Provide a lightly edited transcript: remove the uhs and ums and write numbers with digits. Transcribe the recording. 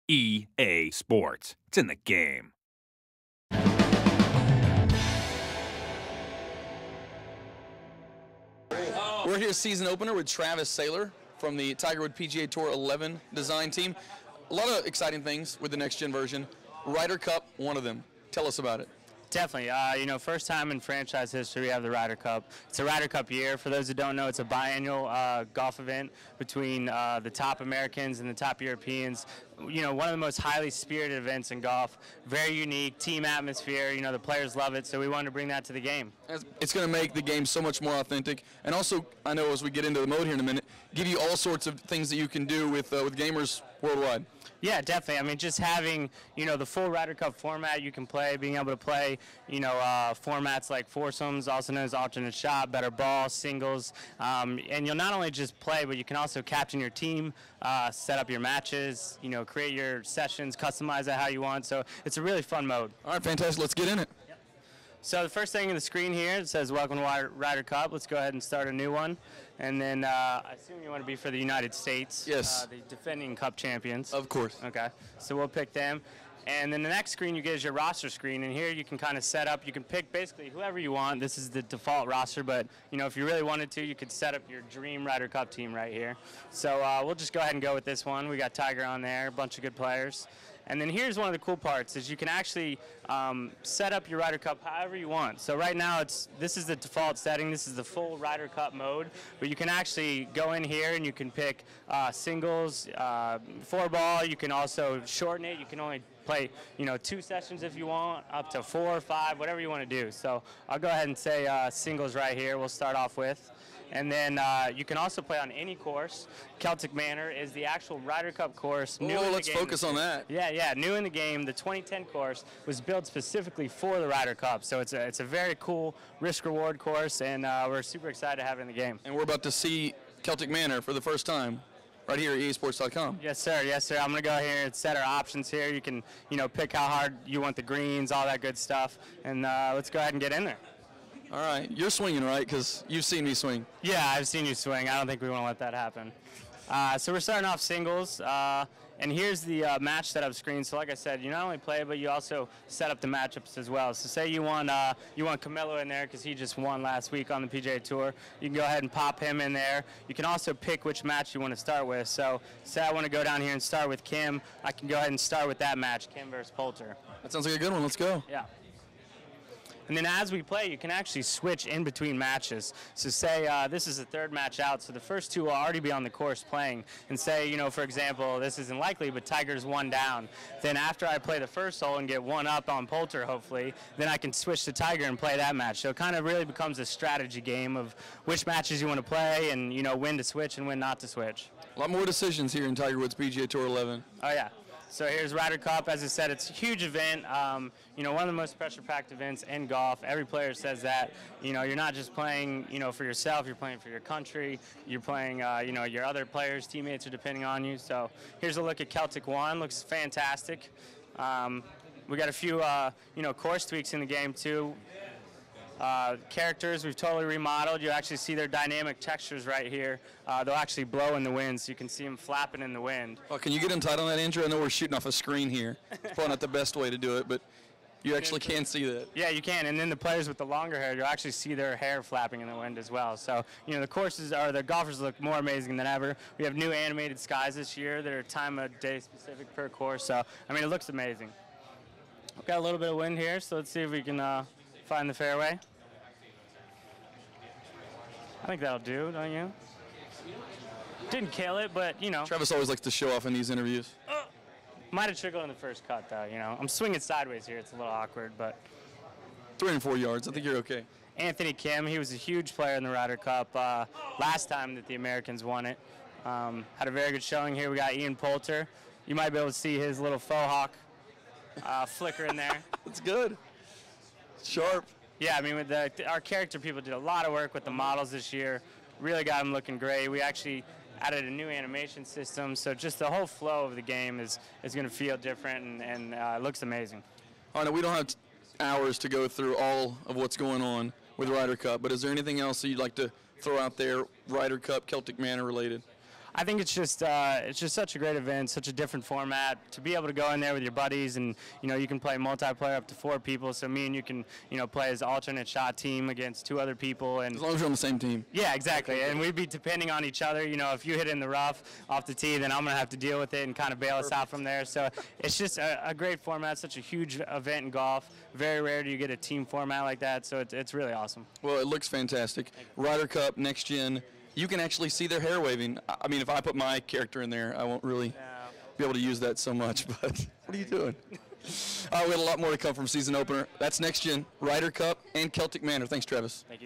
EA Sports. It's in the game. We're here season opener with Travis Saylor from the Tiger Woods PGA Tour 11 design team. A lot of exciting things with the next gen version. Ryder Cup, one of them. Tell us about it. Definitely. First time in franchise history we have the Ryder Cup. It's a Ryder Cup year. For those who don't know, it's a biannual golf event between the top Americans and the top Europeans. One of the most highly spirited events in golf. Very unique, team atmosphere. The players love it, so we wanted to bring that to the game. It's going to make the game so much more authentic. And also, I know as we get into the mode here in a minute, give you all sorts of things that you can do with gamers worldwide. Yeah, definitely. Just having, the full Ryder Cup format you can play, being able to play, formats like foursomes, also known as alternate shot, better ball, singles. And you'll not only just play, but you can also captain your team, set up your matches, create your sessions, customize it how you want. So it's a really fun mode. All right, fantastic. Let's get in it. Yep. So the first thing on the screen here, it says Welcome to Ryder Cup. Let's go ahead and start a new one. And then I assume you want to be for the United States. Yes. The defending Cup champions. Of course. Okay. So we'll pick them. And then the next screen you get is your roster screen. And here you can kind of set up. You can pick basically whoever you want. This is the default roster. But, if you really wanted to, you could set up your dream Ryder Cup team right here. So we'll just go ahead and go with this one. We got Tiger on there, a bunch of good players. And then here's one of the cool parts is you can actually set up your Ryder Cup however you want. So right now this is the default setting. This is the full Ryder Cup mode. But you can actually go in here and you can pick singles, 4-ball. You can also shorten it. You can only play 2 sessions if you want, up to 4 or 5, whatever you want to do. So I'll go ahead and say singles right here. We'll start off with. And then you can also play on any course. Celtic Manor is the actual Ryder Cup course. Let's focus on that. Yeah, new in the game. The 2010 course was built specifically for the Ryder Cup. So it's a very cool risk-reward course, and we're super excited to have it in the game. And we're about to see Celtic Manor for the first time right here at easports.com. Yes, sir. I'm going to go here and set our options here. You can, pick how hard you want the greens, all that good stuff. And let's go ahead and get in there. All right. You're swinging, right? Because you've seen me swing. Yeah, I've seen you swing. I don't think we want to let that happen. So we're starting off singles. And here's the match setup screen. So like I said, you not only play, but you also set up the matchups as well. So say you want Camilo in there because he just won last week on the PGA Tour. You can go ahead and pop him in there. You can also pick which match you want to start with. So say I want to go down here and start with Kim. I can go ahead and start with that match, Kim versus Poulter. That sounds like a good one. Let's go. Yeah. And then as we play, you can actually switch in between matches. So say this is the third match out, so the first 2 will already be on the course playing. And say, for example, this isn't likely, but Tiger's 1 down. Then after I play the first hole and get 1 up on Poulter, hopefully, then I can switch to Tiger and play that match. So it kind of really becomes a strategy game of which matches you want to play and, when to switch and when not to switch. A lot more decisions here in Tiger Woods PGA Tour 11. Oh, yeah. So here's Ryder Cup. As I said, it's a huge event. One of the most pressure-packed events in golf. Every player says that. You're not just playing, for yourself. You're playing for your country. You're playing, your other players, teammates are depending on you. So here's a look at Celtic 1. Looks fantastic. We got a few, course tweaks in the game too. Characters we've totally remodeled. You actually see their dynamic textures right here. They'll actually blow in the wind, so you can see them flapping in the wind. Oh, can you get Untitled on that, Andrew? I know we're shooting off a screen here. It's probably not the best way to do it, but you actually can see that. Yeah, you can. And then the players with the longer hair, you'll actually see their hair flapping in the wind as well. So, the golfers look more amazing than ever. We have new animated skies this year that are time of day specific per course. So, it looks amazing. We've got a little bit of wind here, so let's see if we can find the fairway. I think that'll do, don't you? Didn't kill it, but, Travis always likes to show off in these interviews. Might have trickled in the first cut, though, I'm swinging sideways here. It's a little awkward, but... 3 and 4 yards. I think you're okay. Anthony Kim, he was a huge player in the Ryder Cup last time that the Americans won it. Had a very good showing here. We got Ian Poulter. You might be able to see his little faux hawk flicker in there. That's good. Sharp. Yeah, with our character people did a lot of work with the models this year. Really got them looking great. We actually added a new animation system, so just the whole flow of the game is going to feel different and it looks amazing. All right, we don't have hours to go through all of what's going on with Ryder Cup, but is there anything else that you'd like to throw out there, Ryder Cup, Celtic Manor related? I think it's just such a great event, such a different format. To be able to go in there with your buddies, and you can play multiplayer up to 4 people. So me and you can play as alternate shot team against 2 other people, and as long as you're on the same team. Yeah, exactly. And we'd be depending on each other. If you hit in the rough off the tee, then I'm gonna have to deal with it and kind of bail us out from there. So it's just a great format, such a huge event in golf. Very rare do you get a team format like that. So it's really awesome. Well, it looks fantastic. Ryder Cup next gen. You can actually see their hair waving. I mean, if I put my character in there, I won't really be able to use that so much, but what are you doing? We had a lot more to come from season opener. That's next gen, Ryder Cup, and Celtic Manor. Thanks, Travis. Thank you.